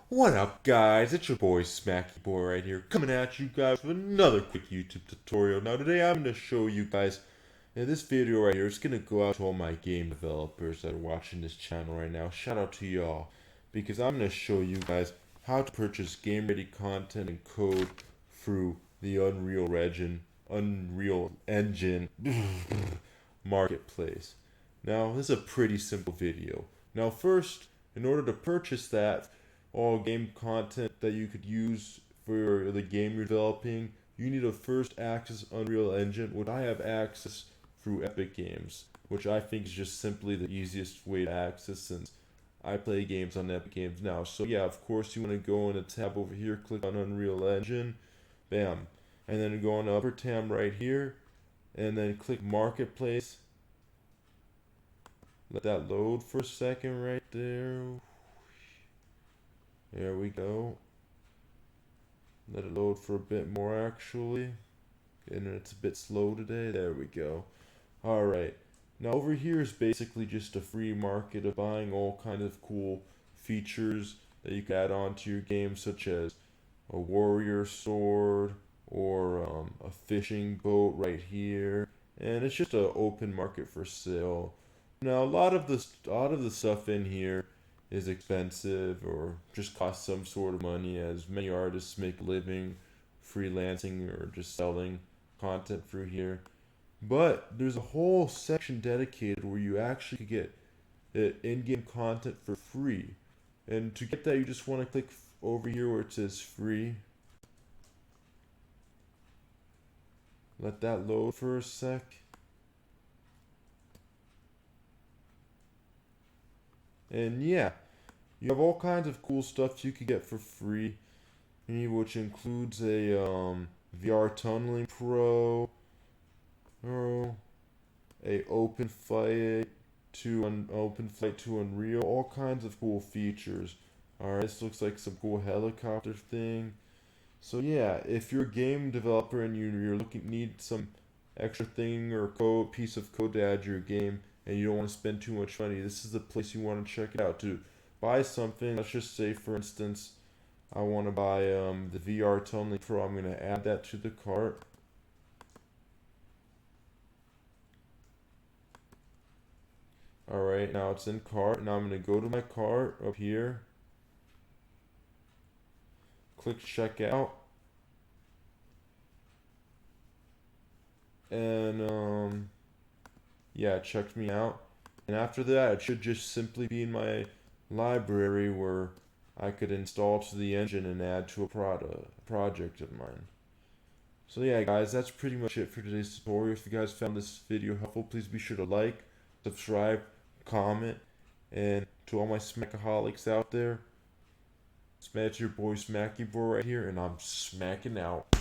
What up, guys? It's your boy Smackyboi right here, coming at you guys with another quick YouTube tutorial. Now today I'm going to show you guys, in this video right here, it's going to go out to all my game developers that are watching this channel right now. Shout out to y'all, because I'm going to show you guys how to purchase game-ready content and code through the Unreal Engine marketplace. Now, this is a pretty simple video. Now first, in order to purchase that, all game content that you could use for the game you're developing, you need to first access Unreal Engine, which I have access through Epic Games, which I think is just simply the easiest way to access since I play games on Epic Games now. So yeah, of course you want to go in a tab over here, click on Unreal Engine, bam, and then go on the upper tab right here, and then click Marketplace. Let that load for a second right there. There we go. Let it load for a bit more actually. And it's a bit slow today. There we go. Alright. Now over here is basically just a free market of buying all kind of cool features that you can add on to your game, such as a warrior sword or a fishing boat right here. And it's just an open market for sale. Now a lot of the stuff in here is expensive or just costs some sort of money, as many artists make a living freelancing or just selling content through here. But there's a whole section dedicated where you actually could get in-game content for free. And to get that, you just want to click over here where it says free. Let that load for a sec. And yeah, you have all kinds of cool stuff you could get for free, which includes a VR Tunneling Pro, or a Open Flight to Unreal, all kinds of cool features. Alright, this looks like some cool helicopter thing. So yeah, if you're a game developer and you're need some extra thing or piece of code to add to your game, and you don't want to spend too much money, this is the place you want to check it out to buy something. Let's just say, for instance, I want to buy the VR Tunneling Pro. I'm going to add that to the cart. Alright, now it's in cart. Now I'm going to go to my cart up here. Click checkout. And yeah, it checked me out. And after that, it should just simply be in my library where I could install to the engine and add to a project of mine. So yeah, guys, that's pretty much it for today's tutorial. If you guys found this video helpful, please be sure to like, subscribe, comment, and to all my smackaholics out there, it's your boy Smackyboi right here, and I'm smacking out.